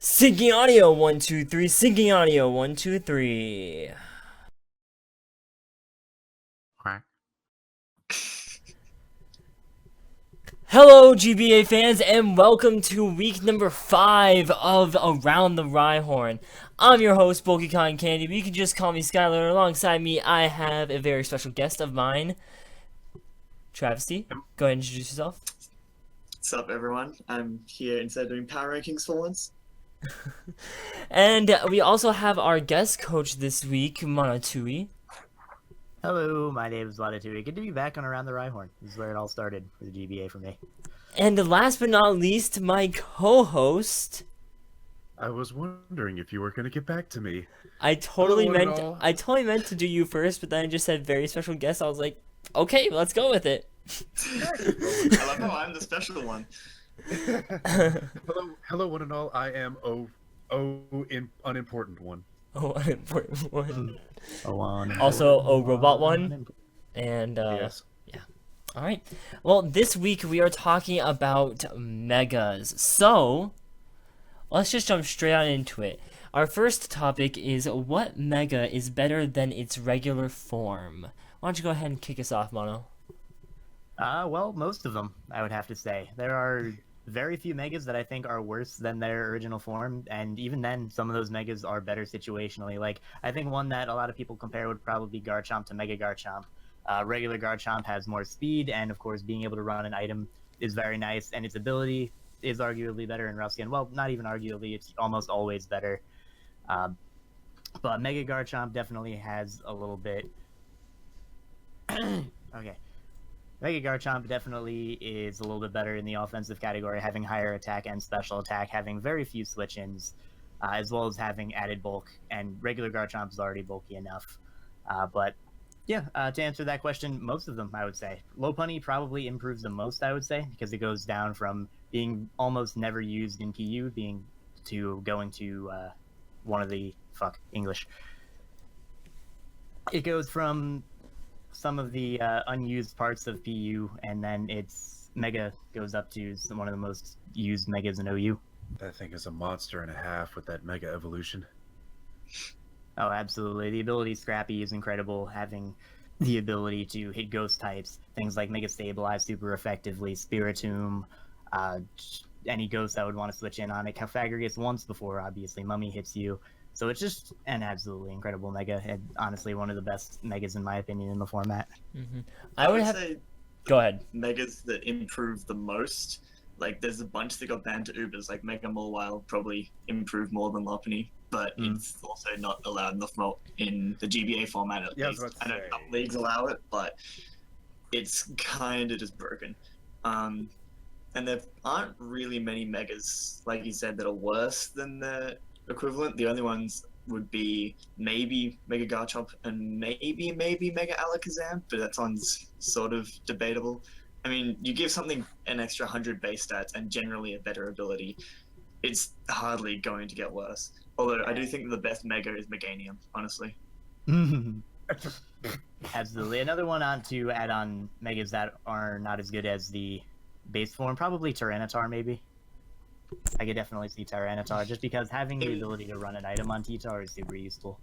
Syncing audio 1 2 3. Syncing audio 1 2 3. Quack. Hello, GBA fans, and welcome to week number 5 of Around the Rhyhorn. I'm your host, BulkyCottonCandy, but you can just call me Skylar. Alongside me, I have a very special guest of mine, Travistey. Go ahead and introduce yourself. What's up, everyone? I'm here instead of doing power rankings for once. And we also have our guest coach this week, Monotooi. Hello, my name is Monotooi. Good to be back on Around the Rhyhorn. This is where it all started for the GBA for me. And last but not least, my co-host. I was wondering if you were going to get back to me. I totally Hello, all. meant to do you first, but then I just said very special guest. I was like, okay, let's go with it. I love how I'm the special one. Hello, one and all. I am unimportant one. Oh, unimportant one. one. Also, robot one. And Yes. yeah. All right. Well, this week we are talking about megas. So let's just jump straight on into it. Our first topic is what mega is better than its regular form. Why don't you go ahead and kick us off, Mono? Well, most of them, I would have to say. There are very few megas that I think are worse than their original form, and even then, some of those megas are better situationally. Like, I think one that a lot of people compare would probably be Garchomp to Mega Garchomp. Regular Garchomp has more speed, and of course, being able to run an item is very nice, and its ability is arguably better in Rusty, and well, not even arguably, it's almost always better. But Mega Garchomp definitely has a little bit... Okay. Mega Garchomp definitely is a little bit better in the offensive category, having higher attack and special attack, having very few switch-ins, as well as having added bulk, and regular Garchomp is already bulky enough. But yeah, to answer that question, most of them, I would say. Lopunny probably improves the most, I would say, because it goes down from being almost never used in PU, going to one of the... English. It goes from some of the unused parts of PU, and then its Mega goes up to one of the most used Megas in OU. That thing is a monster and a half with that Mega Evolution. Oh, absolutely. The ability Scrappy is incredible, having the ability to hit ghost types, things like Mega Stabilize super effectively, Spiritomb, any ghost that would want to switch in on it. Calfagor gets once before, obviously, Mummy hits you. So it's just an absolutely incredible mega, and honestly one of the best megas in my opinion in the format. Mm-hmm. I would say Go ahead. megas that improve the most, like there's a bunch that got banned to Ubers, like Mega Mawile probably improved more than Lopunny, but it's also not allowed in in the GBA format at least. I know some leagues allow it, but it's kind of just broken. And there aren't really many megas, like you said, that are worse than the equivalent. The only ones would be maybe Mega Garchomp and maybe Mega Alakazam, but that one's sort of debatable. I mean, you give something an extra 100 base stats and generally a better ability, it's hardly going to get worse. Although I do think the best Mega is Meganium, honestly. Absolutely. Another one to add on megas that are not as good as the base form, probably Tyranitar maybe. I could definitely see Tyranitar, just because having the ability to run an item on T-Tar is super useful.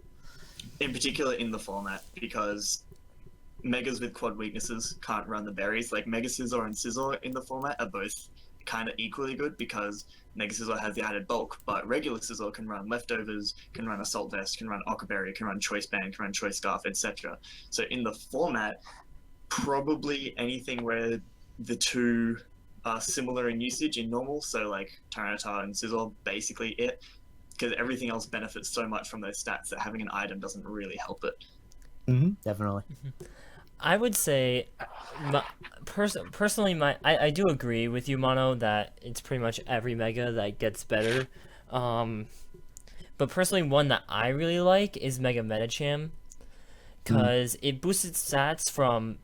In particular in the format, because Megas with quad weaknesses can't run the berries. Like Mega Scizor and Scizor in the format are both kind of equally good, because Mega Scizor has the added bulk, but regular Scizor can run Leftovers, can run Assault Vest, can run Occa Berry, can run Choice Band, can run Choice Scarf, etc. So in the format, probably anything where the two are similar in usage in normal, so like Tyranitar and Scizor, basically it, because everything else benefits so much from those stats that having an item doesn't really help it. Definitely. I would say, personally, I do agree with you, Mono, that it's pretty much every mega that gets better. But personally, one that I really like is Mega Medicham, because it boosts its stats from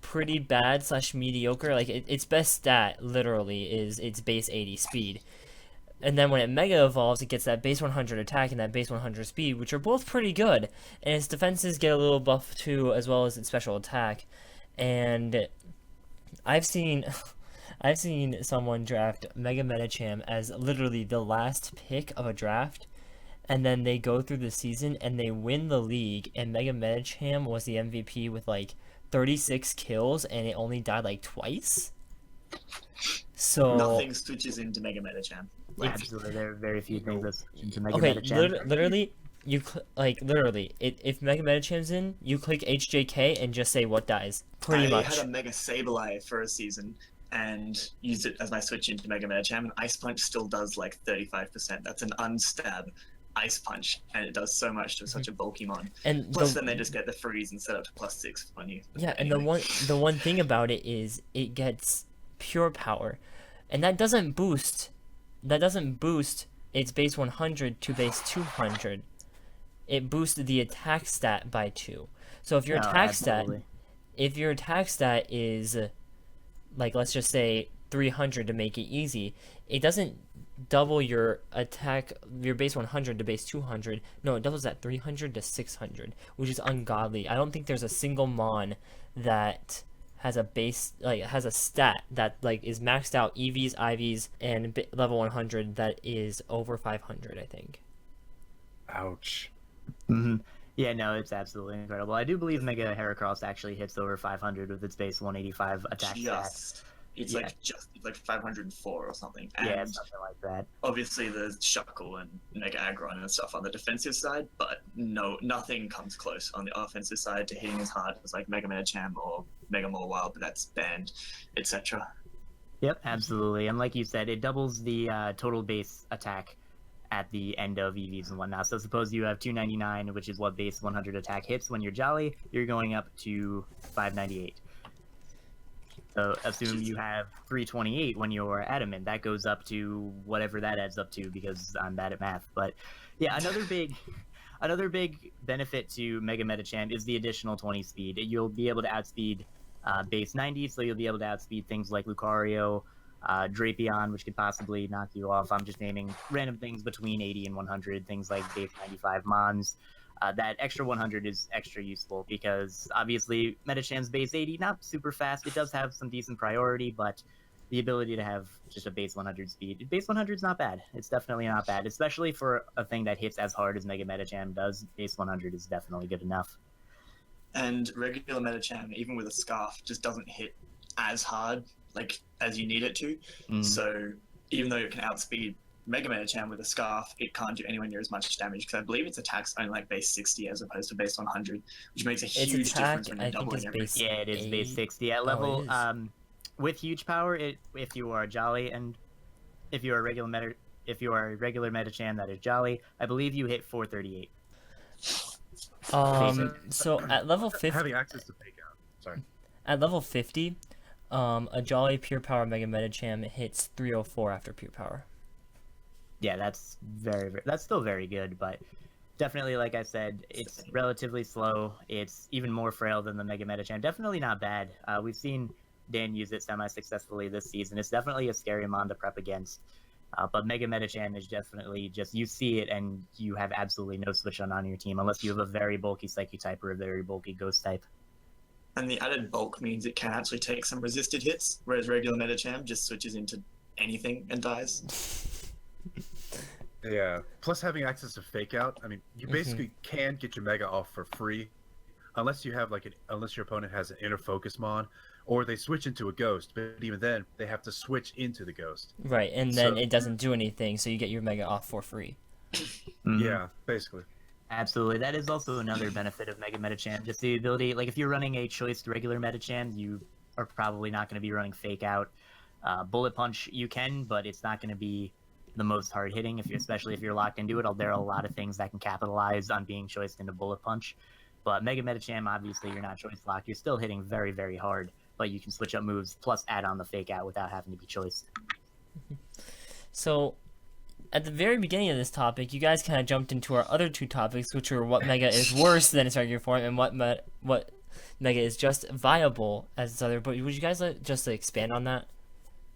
pretty bad / mediocre. Like its best stat literally is its base 80 speed, and then when it mega evolves, it gets that base 100 attack and that base 100 speed, which are both pretty good, and its defenses get a little buff too, as well as its special attack. And I've seen I've seen someone draft Mega Medicham as literally the last pick of a draft, and then they go through the season and they win the league, and Mega Medicham was the MVP with like 36 kills, and it only died like twice. So Nothing switches into Mega Medicham. Absolutely, there are very few things that switch into Mega okay, Medicham. literally, if Mega Medicham's in, you click HJK and just say what dies. Pretty I much. had a Mega Sableye for a season and used it as my switch into Mega Medicham, and Ice Punch still does like 35%. That's an unstab Ice Punch, and it does so much to such a bulky mon. And Plus, then they just get the freeze and set up to +6 on you. Yeah, and Anyway. the one thing about it is it gets pure power, and that doesn't boost its base 100 to base 200. It boosts the attack stat by 2. So if your Absolutely. attack stat is like, let's just say 300 to make it easy, it doesn't double your base 100 to base 200. No, it doubles that 300 to 600, which is ungodly. I don't think there's a single mon that has a stat that like is maxed out EVs, IVs, and level 100 that is over 500, I think. Ouch. Mm-hmm. Yeah, no, it's absolutely incredible. I do believe Mega Heracross actually hits over 500 with its base 185 attack stat. It's Yeah. like 504 or something. And Yeah, something like that. obviously there's Shuckle and Mega Aggron and stuff on the defensive side, but nothing comes close on the offensive side to hitting as hard as like Mega Medicham or Mega Mawile, but that's banned, etc. Yep, absolutely. And like you said, it doubles the total base attack at the end of EVs and whatnot. So suppose you have 299, which is what base 100 attack hits when you're Jolly, you're going up to 598. So assume you have 328 when you're Adamant. That goes up to whatever that adds up to, because I'm bad at math. But yeah, another big benefit to Mega Medicham is the additional 20 speed. You'll be able to outspeed base 90, so you'll be able to outspeed things like Lucario, Drapion, which could possibly knock you off. I'm just naming random things between 80 and 100, things like base 95 Mons. That extra 100 is extra useful because obviously Medicham's base 80, not super fast. It does have some decent priority, but the ability to have just a base 100 speed, base 100 is not bad. It's definitely not bad, especially for a thing that hits as hard as Mega Medicham does. Base 100 is definitely good enough. And regular Medicham, even with a Scarf, just doesn't hit as hard like as you need it to. So even though it can outspeed Mega Medicham with a Scarf, it can't do anywhere near as much damage because I believe its attack's only like base 60 as opposed to base 100, which makes a huge difference when you're doubling everything. Yeah, it is base 60 at level. With huge power, if you are Jolly and if you are a regular Medicham that is Jolly, I believe you hit 438. So at level 50, Having access to fake out. Sorry. at level 50, a Jolly Pure Power Mega Medicham hits 304 after Pure Power. Yeah, that's that's still very good, but definitely, like I said, it's relatively slow. It's even more frail than the Mega Medicham. Definitely not bad. We've seen Dan use it semi-successfully this season. It's definitely a scary mon to prep against. But Mega Medicham is definitely just, you see it and you have absolutely no switch on your team unless you have a very bulky Psyche type or a very bulky Ghost type. And the added bulk means it can actually take some resisted hits, whereas regular Medicham just switches into anything and dies. Yeah. Plus having access to fake out. I mean, you basically can get your Mega off for free, unless you have unless your opponent has an inner focus mon, or they switch into a Ghost. But even then, they have to switch into the Ghost. Right, and then it doesn't do anything, so you get your Mega off for free. Yeah, basically. Absolutely. That is also another benefit of Mega Medicham. Just the ability, like if you're running a choiced regular Medicham, you are probably not going to be running Fake Out. Bullet Punch, you can, but it's not going to be the most hard hitting, especially if you're locked into it. There are a lot of things that can capitalize on being choiced into Bullet Punch. But Mega Medicham, obviously, you're not choice locked. You're still hitting very, very hard, but you can switch up moves plus add on the Fake Out without having to be choiced. So, at the very beginning of this topic, you guys kind of jumped into our other two topics, which were what Mega is worse than its regular form and what Mega is just viable as its other. But would you guys just expand on that?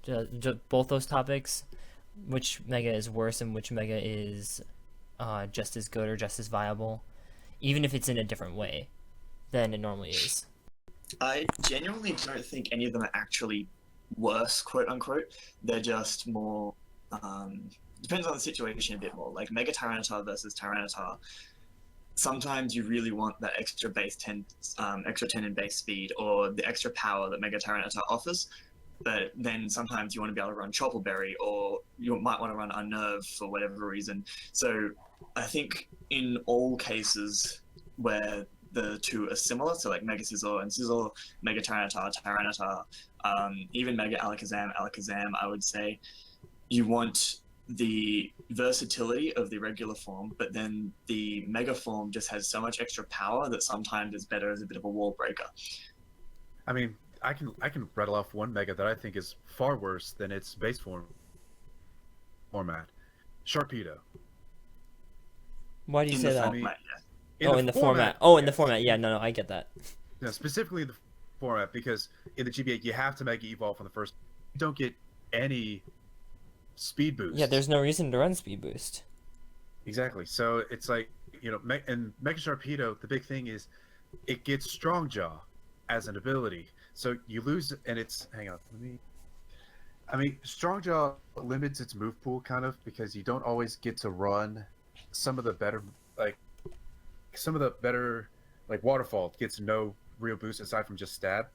Just both those topics? Which Mega is worse and which Mega is just as good or just as viable, even if it's in a different way than it normally is. I genuinely don't think any of them are actually worse, quote unquote. They're just more. Depends on the situation a bit more. Like Mega Tyranitar versus Tyranitar. Sometimes you really want that extra base 10, extra 10 in base speed, or the extra power that Mega Tyranitar offers. But then sometimes you want to be able to run Choppleberry, or you might want to run Unnerve for whatever reason. So I think in all cases where the two are similar, so like Mega Scizor and Scizor, Mega Tyranitar, Tyranitar, even Mega Alakazam, I would say, you want the versatility of the regular form, but then the Mega form just has so much extra power that sometimes it's better as a bit of a wall breaker. I mean, I can rattle off one Mega that I think is far worse than its base format. Sharpedo. Why do you say that? Format, In the format. Oh, in the format. Yeah, no, I get that. Yeah, specifically in the format, because in the GBA you have to Mega Evolve on the first. You don't get any speed boost. Yeah, there's no reason to run speed boost. Exactly. So it's like, and Mega Sharpedo, the big thing is it gets Strong Jaw as an ability. So you lose, and it's, hang on, Strong Jaw limits its move pool kind of, because you don't always get to run some of the better, like Waterfall gets no real boost aside from just stab.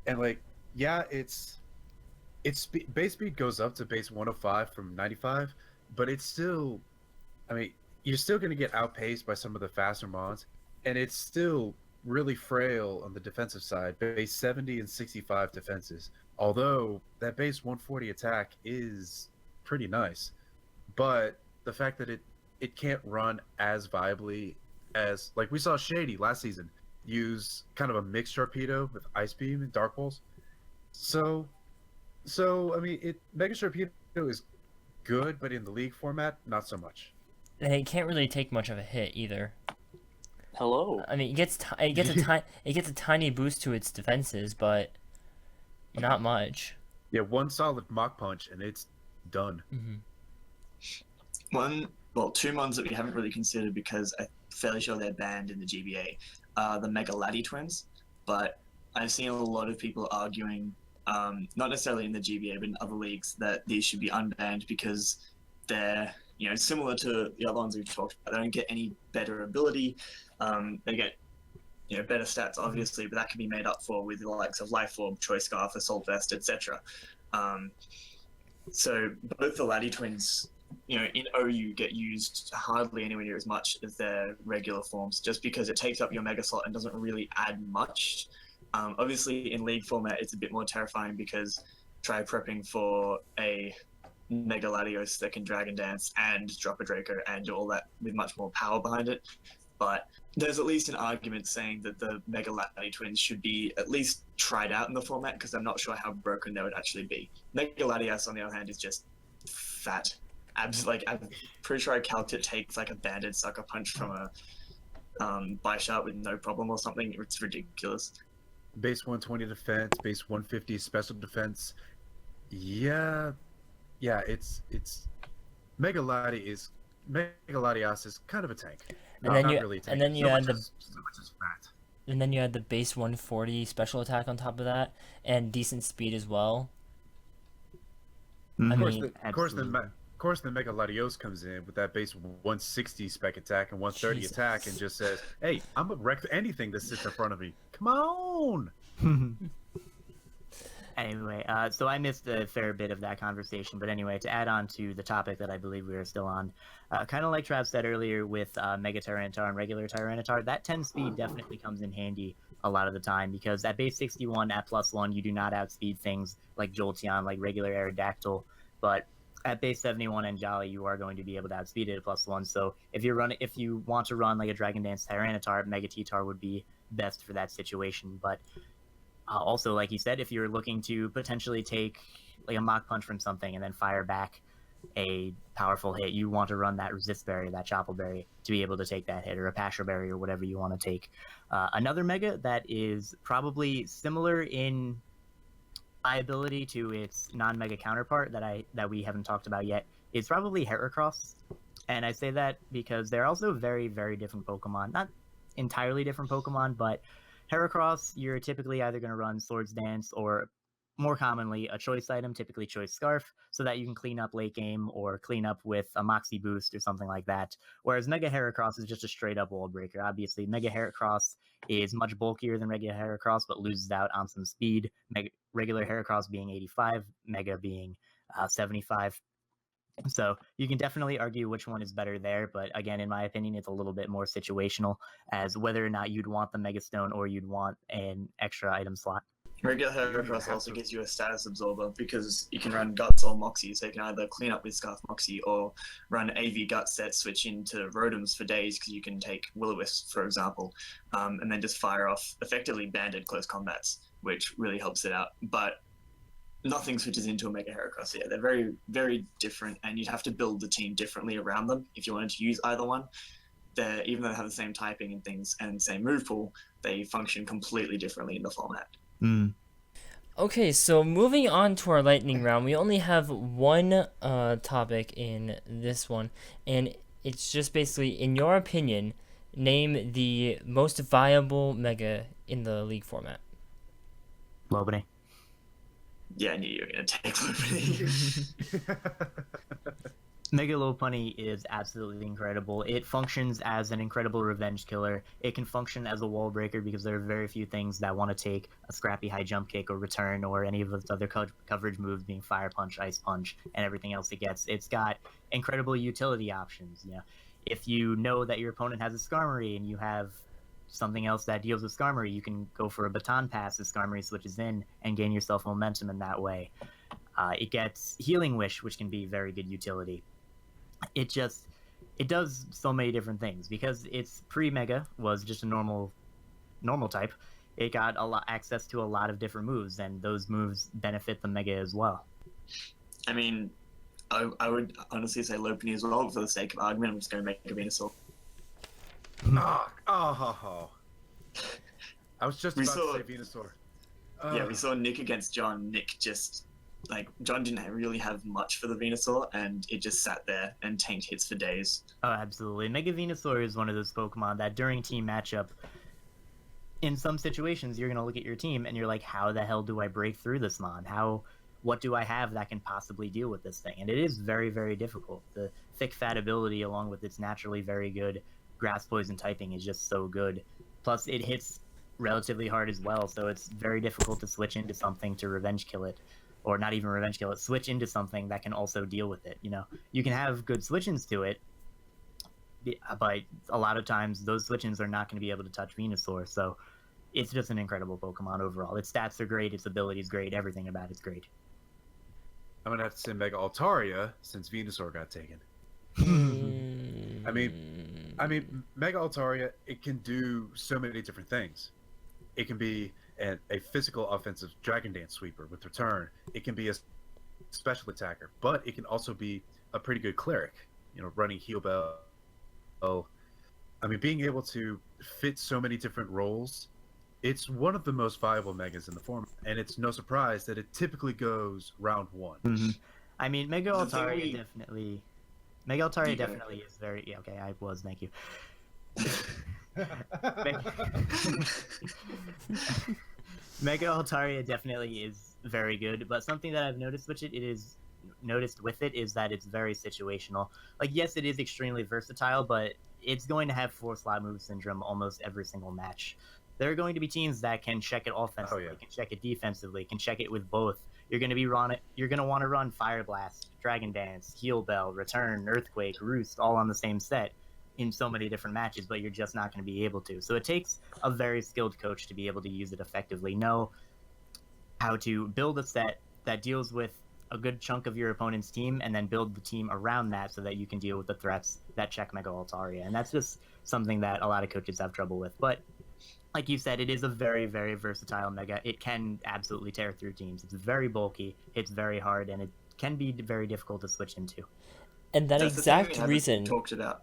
And like, yeah, its base speed goes up to base 105 from 95, but it's still, you're still going to get outpaced by some of the faster mons, and it's still really frail on the defensive side, base 70 and 65 defenses, although that base 140 attack is pretty nice. But the fact that it can't run as viably as, like we saw Shady last season use kind of a mixed Sharpedo with Ice Beam and Dark Pulse. So Mega Sharpedo is good, but in the league format, not so much. And it can't really take much of a hit either. Hello. I mean, it gets a tiny boost to its defenses, but not much. Yeah, one solid Mach Punch and it's done. Mm-hmm. 2 mons that we haven't really considered because I'm fairly sure they're banned in the GBA. The Mega Lati twins, but I've seen a lot of people arguing, not necessarily in the GBA, but in other leagues, that these should be unbanned because they're, similar to the other ones we've talked about. They don't get any better ability. They get, better stats, obviously, but that can be made up for with the likes of Life Orb, Choice Scarf, Assault Vest, etc. So both the Lati twins, in OU get used hardly anywhere near as much as their regular forms, just because it takes up your Mega slot and doesn't really add much. Obviously, in League format, it's a bit more terrifying because try prepping for a Mega Latios that can Dragon Dance and drop a Draco and do all that with much more power behind it. But there's at least an argument saying that the Mega Lati twins should be at least tried out in the format, because I'm not sure how broken they would actually be. Mega Latias, on the other hand, is just fat. I'm pretty sure I calced it takes like a banded Sucker Punch from a Bisharp with no problem or something. It's ridiculous. Base 120 defense, base 150 special defense. Yeah, it's Mega Latias is kind of a tank. And then you add the base 140 special attack on top of that, and decent speed as well. Of course, the Mega Latios comes in with that base 160 spec attack and 130 attack and just says, "Hey, I'm gonna wreck anything that sits in front of me. Come on." Anyway, so I missed a fair bit of that conversation, but anyway, to add on to the topic that I believe we are still on, kind of like Trav said earlier with Mega Tyranitar and regular Tyranitar, that 10 speed definitely comes in handy a lot of the time, because at base 61 at +1, you do not outspeed things like Jolteon, like regular Aerodactyl, but at base 71 and Jolly, you are going to be able to outspeed it at +1. So if you want to run like a Dragon Dance Tyranitar, Mega T-Tar would be best for that situation. But also, like you said, if you're looking to potentially take like a Mach Punch from something and then fire back a powerful hit, you want to run that Resist Berry, that Chopple Berry, to be able to take that hit, or a Passion Berry, or whatever you want to take. Another Mega that is probably similar in ability to its non-Mega counterpart that we haven't talked about yet is probably Heracross. And I say that because they're also very, very different Pokemon. Not entirely different Pokemon, but Heracross, you're typically either going to run Swords Dance or more commonly a choice item, typically choice scarf, so that you can clean up late game or clean up with a Moxie boost or something like that. Whereas Mega Heracross is just a straight up wall breaker. Obviously, Mega Heracross is much bulkier than regular Heracross, but loses out on some speed. Regular Heracross being 85, Mega being 75. So you can definitely argue which one is better there, but again, in my opinion, it's a little bit more situational as whether or not you'd want the Mega Stone or you'd want an extra item slot. Regular You don't even Heracross have also to- gives you a status absorber because you can run Guts or Moxie, so you can either clean up with Scarf Moxie or run AV Guts set, switch into Rotoms for days because you can take Will-O-Wisp, for example, and then just fire off effectively banded close combats, which really helps it out. But nothing switches into a Mega Heracross. Yeah, they're very, very different, and you'd have to build the team differently around them if you wanted to use either one. Even though they have the same typing and things and same move pool, they function completely differently in the format. Okay, so moving on to our lightning round, we only have one topic in this one, and it's just basically, in your opinion, name the most viable Mega in the League format. Lopunny. Yeah, I knew you were going to take Lopunny. Mega Lopunny is absolutely incredible. It functions as an incredible revenge killer. It can function as a wall breaker because there are very few things that want to take a scrappy high jump kick or return or any of its other coverage moves being Fire Punch, Ice Punch, and everything else it gets. It's got incredible utility options. You know, if you know that your opponent has a Skarmory and you have something else that deals with Skarmory, you can go for a Baton Pass as Skarmory switches in and gain yourself momentum in that way. It gets Healing Wish, which can be very good utility. It does so many different things because its pre-Mega was just a normal type. It got access to a lot of different moves, and those moves benefit the Mega as well. I mean, I would honestly say Lopunny as well, but for the sake of argument, I'm just going to make a Venusaur. I was just We about saw- to say Venusaur. Yeah, we saw Nick against John. Nick just, John didn't really have much for the Venusaur, and it just sat there and tanked hits for days. Oh, absolutely. Mega Venusaur is one of those Pokemon that during team matchup, in some situations, you're going to look at your team and you're like, how the hell do I break through this mon? What do I have that can possibly deal with this thing? And it is very, very difficult. The thick fat ability, along with its naturally very good grass poison typing, is just so good. Plus, it hits relatively hard as well, so it's very difficult to switch into something to revenge kill it. Or not even revenge kill it, switch into something that can also deal with it. You know, you can have good switch-ins to it, but a lot of times those switch-ins are not going to be able to touch Venusaur, so it's just an incredible Pokemon overall. Its stats are great, its ability is great, everything about it's great. I'm gonna have to say Mega Altaria since Venusaur got taken. I mean, Mega Altaria, it can do so many different things. It can be a physical offensive Dragon Dance sweeper with return. It can be a special attacker, but it can also be a pretty good cleric. You know, running Heal Bell. I mean, being able to fit so many different roles, it's one of the most viable megas in the format, and it's no surprise that it typically goes round one. I mean, Mega The thing Altaria we- definitely. Mega Altaria You go. definitely is very. Yeah, okay, I was. Thank you. Mega Altaria definitely is very good, but something that I've noticed with it is that it's very situational. Like, yes, it is extremely versatile, but it's going to have 4-slot move syndrome almost every single match. There are going to be teams that can check it offensively, can check it defensively, can check it with both. You're going to want to run Fire Blast, Dragon Dance, Heal Bell, Return, Earthquake, Roost, all on the same set in so many different matches, but you're just not going to be able to. So it takes a very skilled coach to be able to use it effectively, know how to build a set that deals with a good chunk of your opponent's team, and then build the team around that so that you can deal with the threats that check Mega Altaria. And that's just something that a lot of coaches have trouble with. But like you said, it is a very, very versatile Mega. It can absolutely tear through teams. It's very bulky, it's very hard, and it can be very difficult to switch into. And that That's the thing we exact haven't reason, talked about.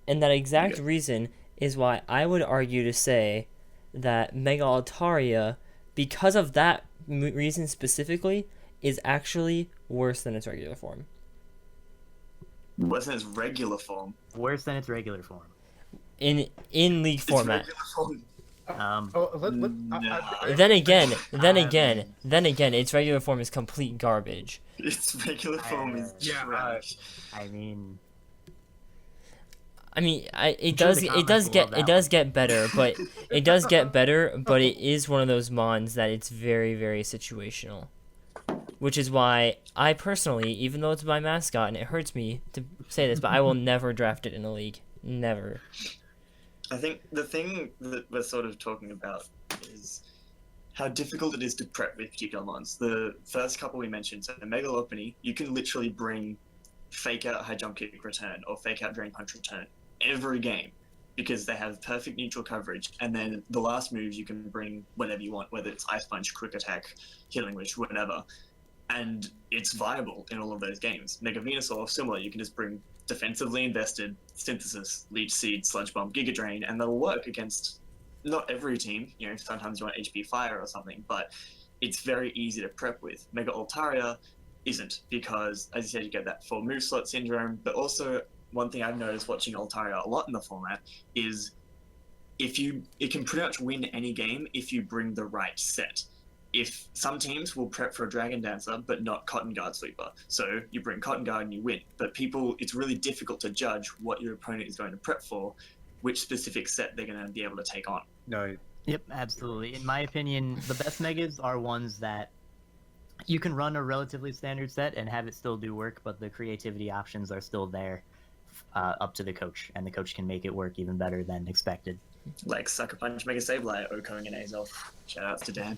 and that exact Yeah. reason is why I would argue to say that Mega Altaria, because of that reason specifically, is actually worse than its regular form. Worse than its regular form. Worse than its regular form. In League Its format. regular form. Then again, its regular form is complete garbage. Its regular form is trash. I mean, it does get better, but it is one of those mons that it's very, very situational. Which is why I personally, even though it's my mascot and it hurts me to say this, but I will never draft it in a league. Never. I think the thing that we're sort of talking about is how difficult it is to prep with particular mons. The first couple we mentioned, so the Megalopony, you can literally bring fake out high jump kick return or fake out drain punch return every game because they have perfect neutral coverage. And then the last moves you can bring whatever you want, whether it's ice punch, quick attack, healing wish, whatever. And it's viable in all of those games. Mega Venusaur, similar, you can just bring defensively invested Synthesis, Leech Seed, Sludge Bomb, Giga Drain, and they'll work against not every team. You know, sometimes you want HP Fire or something, but it's very easy to prep with. Mega Altaria isn't, because, as you said, you get that full move slot syndrome, but also one thing I've noticed watching Altaria a lot in the format is it can pretty much win any game if you bring the right set. If some teams will prep for a Dragon Dancer, but not Cotton Guard Sweeper. So you bring Cotton Guard and you win. But it's really difficult to judge what your opponent is going to prep for, which specific set they're going to be able to take on. No. Yep, absolutely. In my opinion, the best megas are ones that you can run a relatively standard set and have it still do work, but the creativity options are still there, up to the coach, and the coach can make it work even better than expected. Like Sucker Punch, Mega Sableye, Okung, and Azel. Shoutouts to Dan.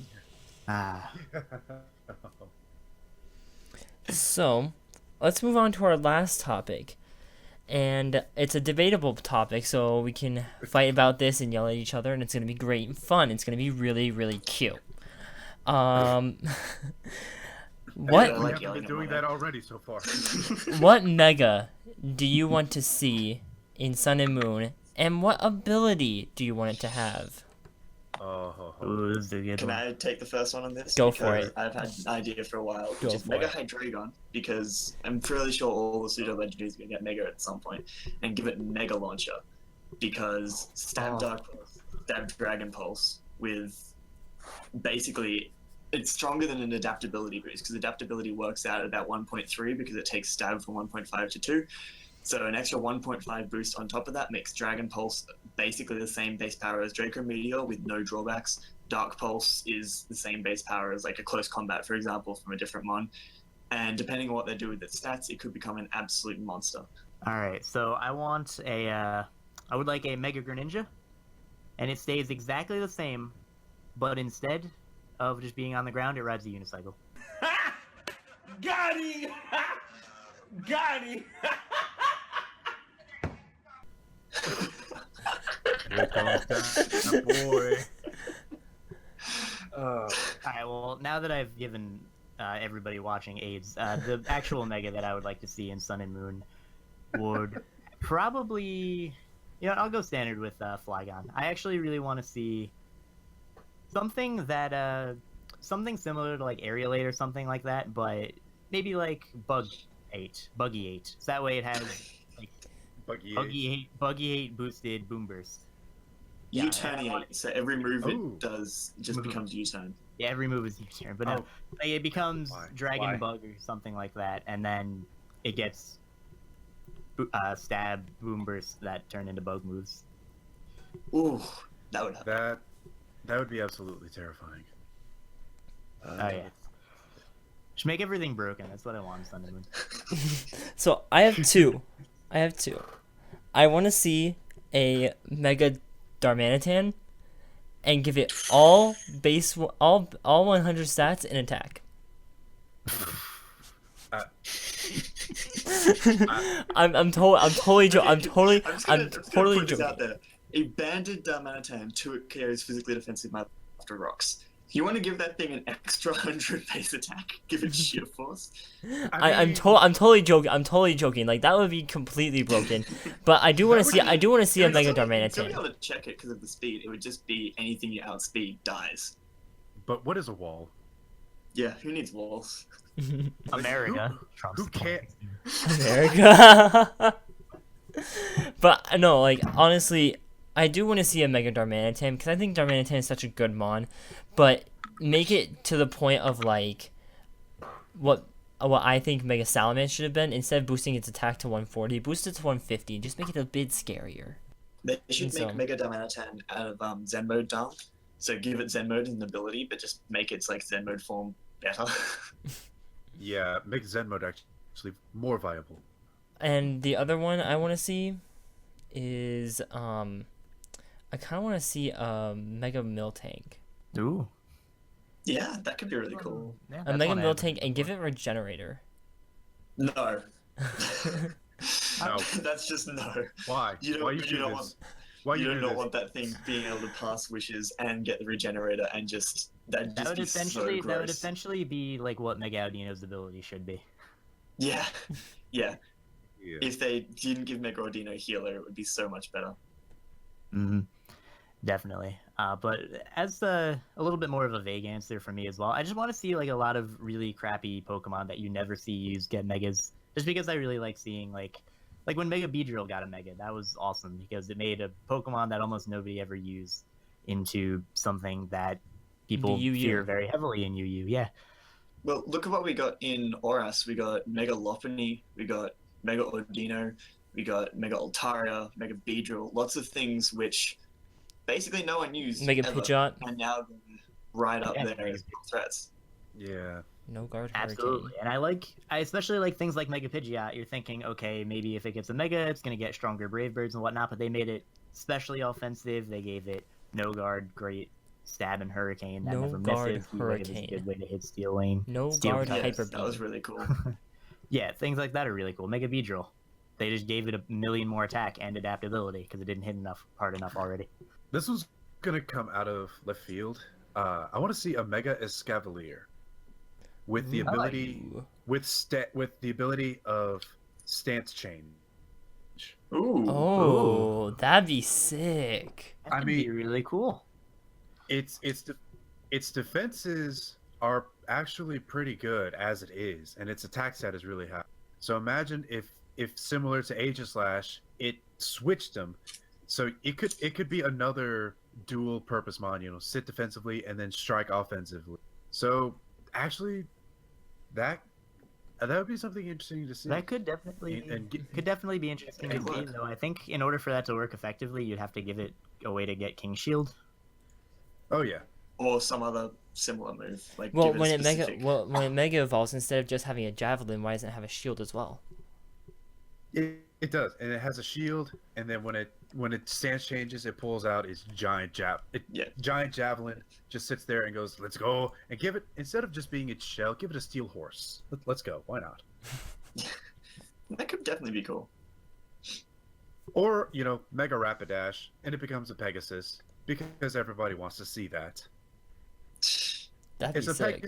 So, let's move on to our last topic. And it's a debatable topic, so we can fight about this and yell at each other, and it's going to be great and fun. It's going to be really, really cute. What? We have been doing that already so far. What mega do you want to see in Sun and Moon, and what ability do you want it to have? Ooh, this is a good Can one. I take the first one on this? Go for it. I've had an idea for a while, Go which is for Mega it. Hydreigon, because I'm fairly sure all the pseudo legendaries are going to get Mega at some point, and give it Mega Launcher, because stab Dark Pulse, stab Dragon Pulse with basically it's stronger than an adaptability boost, because adaptability works out at about 1.3 because it takes stab from 1.5 to 2. So an extra 1.5 boost on top of that makes Dragon Pulse basically the same base power as Draco Meteor with no drawbacks. Dark Pulse is the same base power as like a Close Combat, for example, from a different mon. And depending on what they do with its stats, it could become an absolute monster. Alright, so I would like a Mega Greninja, and it stays exactly the same, but instead of just being on the ground, it rides a unicycle. Got him! Got him! Here comes that boy. Alright, well, now that I've given everybody watching AIDS, the actual mega that I would like to see in Sun and Moon would probably... You know, I'll go standard with Flygon. I actually really want to see something that, something similar to like Aerialate or something like that, but maybe like Buggy 8. So that way it has like Buggy 8 boosted Boom Burst. Yeah, U-turn 8, so every move Ooh. it does just becomes U-turn. Yeah, every move is U-turn, but no, like, it becomes Dragon Why? Bug or something like that, and then it gets stab, Boom Burst that turn into bug moves. Ooh, that would happen. That would be absolutely terrifying. Oh yeah. Just make everything broken. That's what I want in Sun and Moon. So I have two. I want to see a Mega Darmanitan and give it all 100 stats in attack. I'm totally put this joking. out there. A banded Darmanitan, 2 KOs physically defensive after rocks. You want to give that thing an extra 100 base attack? Give it sheer force? I'm totally joking. I'm totally joking. Like that would be completely broken. But I do want to see. I do want to see a Mega You'd still be Darmanitan. able to check it because of the speed. It would just be anything you outspeed dies. But what is a wall? Yeah, who needs walls? America. Who can't? America. But no, like honestly, I do want to see a Mega Darmanitan because I think Darmanitan is such a good mon, but make it to the point of like what I think Mega Salamence should have been. Instead of boosting its attack to 140, boost it to 150. Just make it a bit scarier. They should And make Mega Darmanitan out of Zen mode Dark. So give it Zen mode as an ability, but just make its like Zen mode form better. Yeah, make Zen mode actually more viable. And the other one I want to see is I kind of want to see a Mega Miltank. Ooh. Yeah, that could be really cool. Yeah, A that's Mega one I haven't Miltank seen and give before. it Regenerator. No. No. That's just no. Why? You Why don't, do you don't this? want Why you you do do not this? want that thing being able to pass wishes and get the regenerator and just that'd That just would be essentially so that would gross. essentially be like what Mega Audino's ability should be. Yeah. Yeah. Yeah. If they didn't give Mega Ordino healer, it would be so much better. Mm-hmm. Definitely. But as a little bit more of a vague answer for me as well, I just want to see like a lot of really crappy Pokemon that you never see used get Megas. Just because I really like seeing like when Mega Beedrill got a Mega, that was awesome because it made a Pokemon that almost nobody ever used into something that people The UU. fear very heavily in UU. Yeah. Well, look at what we got in Oras. We got Mega Lopunny, we got Mega Ordino, we got Mega Altaria, Mega Beedrill, lots of things which basically no one used Mega ever, Pidgeot. and now they're right up Yeah. there as threats. Yeah. No Guard Absolutely, Hurricane. and I especially like things like Mega Pidgeot. You're thinking, okay, maybe if it gets a Mega, it's gonna get stronger Brave Birds and whatnot. But they made it especially offensive. They gave it no guard, great stab and Hurricane that No never guard misses. Like, it's a Hurricane. good way to hit Steel Lane. No Steel guard type. Hyper That was Beam. really cool. Yeah, things like that are really cool. Mega Beedrill, they just gave it a million more attack and adaptability because it didn't hit hard enough already. This was gonna come out of left field. I want to see a Mega Escavalier with the ability Ooh. with the ability of stance change. Ooh. Oh, that'd be sick. That I would be mean- really cool. Its defenses are actually pretty good as it is, and its attack stat is really high. So imagine if similar to Aegislash, it switched them, so it could be another dual purpose mon, sit defensively and then strike offensively. So actually, that would be something interesting to see. That could definitely could definitely be interesting to see. Though I think in order for that to work effectively, you'd have to give it a way to get King Shield. Oh yeah. Or some other similar move. Like Well, give when a it mega specific- when it mega evolves, instead of just having a javelin, why doesn't it have a shield as well? It does, and it has a shield, and then when it stance changes, it pulls out its giant giant javelin, just sits there and goes, "Let's go!" And give it, instead of just being its shell, give it a steel horse. Let's go. Why not? That could definitely be cool. Or Mega Rapidash, and it becomes a Pegasus because everybody wants to see that. That'd be It's a sick.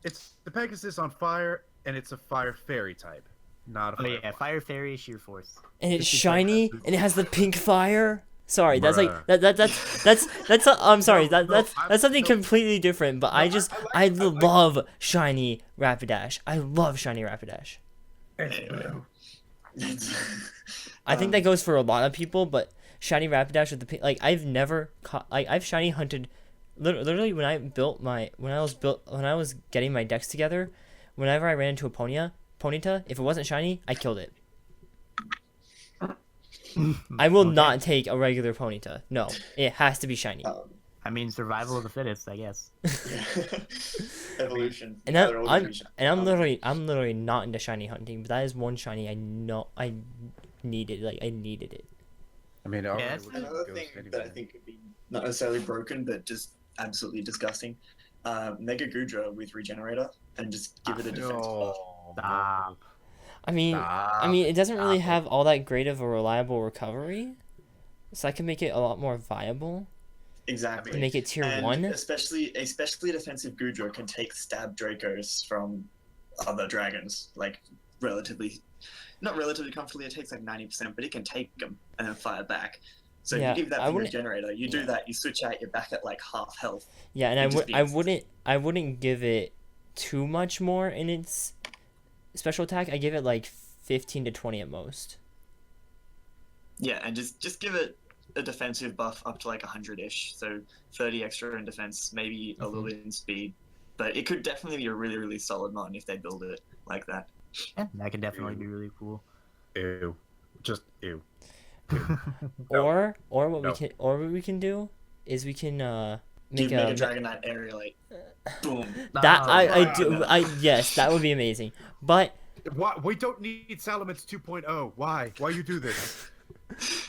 It's the Pegasus on fire, and it's a fire fairy type, not a Oh fire. yeah, Fire Fairy, Sheer Force. And it's It's just shiny, like- and it has the pink fire. Sorry, that's like Bruh. that's. I'm sorry, No, that's something no. completely different. But No, I like- love shiny Rapidash. I love shiny Rapidash. Anyway. I think that goes for a lot of people, but shiny Rapidash with the pink, like I've never caught, like I've shiny hunted. Literally, when I was getting my decks together, whenever I ran into a Ponyta, if it wasn't shiny, I killed it. I will not take a regular Ponyta. No, it has to be shiny. I mean, survival of the fittest, I guess. Evolution. And Yeah, that, they're all I'm gonna be shiny. and I'm literally not into shiny hunting, but that is one shiny I know I needed. Like I needed it. I mean, Yeah, that's Another thing that I think could be not necessarily broken, but just absolutely disgusting. Mega Gudra with Regenerator, and just give it a defense buff. Stop. I mean, it doesn't really have all that great of a reliable recovery, so I can make it a lot more viable Exactly. to make it tier And 1. Especially defensive Gudra can take stab Dracos from other dragons, like not relatively comfortably. It takes like 90%, but it can take them and then fire back. So Yeah, if you give that I thing wouldn't- Regenerator, you do that, you switch out, you're back at like half health. Yeah, and it just I wouldn't give it too much more in its special attack. I give it like 15 to 20 at most. Yeah, and just give it a defensive buff up to like 100-ish, so 30 extra in defense, maybe a little bit in speed. But it could definitely be a really, really solid mon if they build it like that. Yeah, that could definitely be really cool. Ew. Just ew. Or what No. we can do is we can Give make Mega a Dragonite aerialate. Boom. that Oh, yes, that would be amazing. But Why? We don't need Salamence 2.0. Why? Why you do this?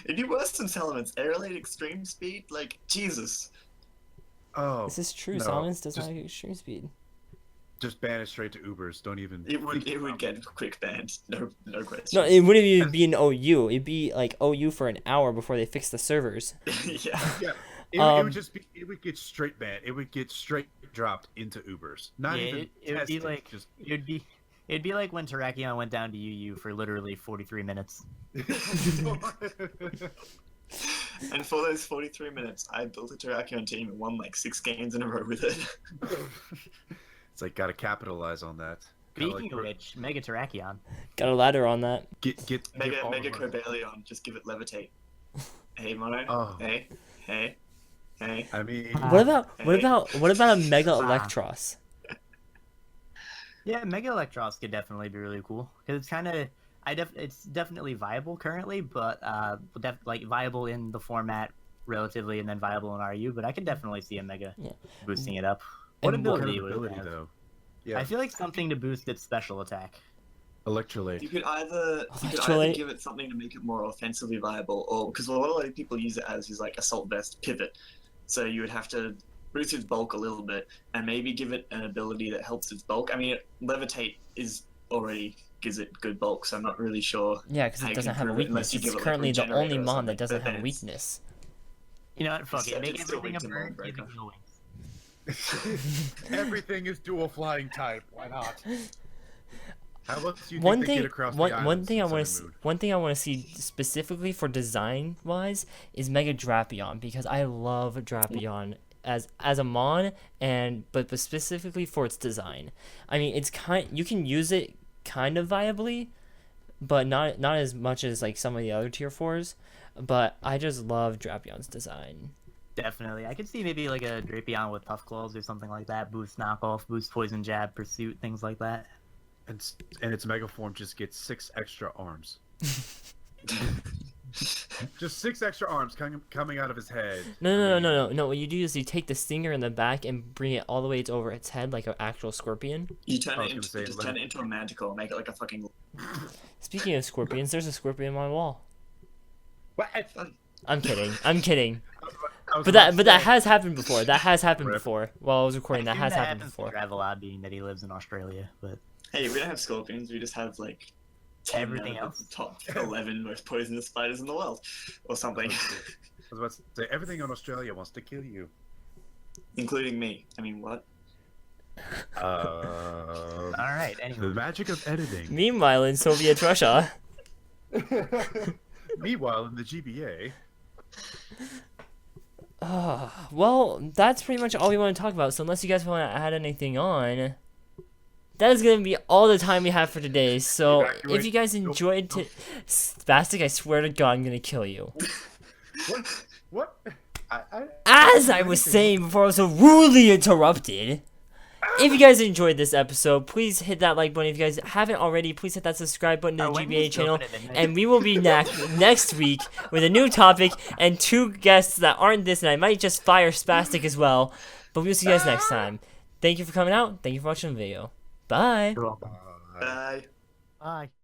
It'd be worse than Salamence. Aerialate extreme speed? Like, Jesus. Oh. this is true. no, Silence does just- not have extreme speed. Just ban it straight to Ubers. Don't even. It would get quick banned. No question. No, it wouldn't even be an OU. It'd be like OU for an hour before they fix the servers. Yeah. Yeah. It would just be. It would get straight banned. It would get straight dropped into Ubers. Not Yeah, even. it would be tested, like just. it'd be like when Terrakion went down to UU for literally 43 minutes. And for those 43 minutes, I built a Terrakion team and won like 6 games in a row with it. It's like gotta capitalize on that. Kinda Speaking like, of which, Mega Terrakion. Got a ladder on that. get Mega all Mega of our- Cobalion, just give it levitate. Hey Mono. Oh. Hey. I mean, What about a Mega Electros? Yeah, Mega Electros could definitely be really cool because it's kind of it's definitely viable currently, but like viable in the format relatively, and then viable in RU. But I could definitely see a Mega Yeah. boosting it up. What And ability would it ability have? though. Yeah. I feel like something to boost its special attack. Electrolyte. You could either Electrolyte. give it something to make it more offensively viable, or because what a lot of people use it as is like assault vest pivot. So you would have to boost its bulk a little bit, and maybe give it an ability that helps its bulk. I mean, levitate already gives it good bulk, so I'm not really sure. Yeah, because how it you doesn't can have a prove it weakness. unless you It's give it, like, currently the Regenerator only or mon something, that doesn't but have a then it's- weakness. You know what? Fuck it. Except Make it's still everything a weak to bird. Moonbreaker. Give it no wings. Everything is dual flying type. Why not? How else do you One think they thing, get across the one islands thing I and want Sun to and Moon? one thing I want to see specifically for design wise is Mega Drapion, because I love Drapion as a mon, but specifically for its design. I mean, you can use it kind of viably, but not as much as like some of the other tier 4s. But I just love Drapion's design. Definitely. I could see maybe like a Drapion with Tough Claws or something like that. Boost knockoff, boost poison jab, pursuit, things like that. And its mega form just gets 6 extra arms. Just 6 extra arms coming out of his head. No. What you do is you take the stinger in the back and bring it all the way over its head like an actual scorpion. You turn I it was into gonna say, turn it into a manticore, make it like a fucking. Speaking of scorpions, there's a scorpion on my wall. What? I'm kidding. I was But about to that say, has happened before. That has happened Rip. before. While I was recording, that I has assume happened happens before. to Travelod, being that he lives in Australia, but Hey, we don't have scorpions. We just have like 10 Everything out of else? the top 11 most poisonous spiders in the world, or something, I was about to say, everything on Australia wants to kill you. including me. I mean, what? all right. The Anyway, magic of editing. Meanwhile, in Soviet Russia, Meanwhile, in the GBA, well, that's pretty much all we want to talk about. So unless you guys want to add anything on, that is going to be all the time we have for today. So if you guys enjoyed Spastic, I swear to God, I'm going to kill you. what? As I was saying before I was so rudely interrupted, if you guys enjoyed this episode, please hit that like button. If you guys haven't already, please hit that subscribe button to the GBA channel. And we will be next week with a new topic and 2 guests that aren't this, and I might just fire Spastic as well. But we'll see you guys next time. Thank you for coming out. Thank you for watching the video. Bye. you're welcome. Bye. Bye.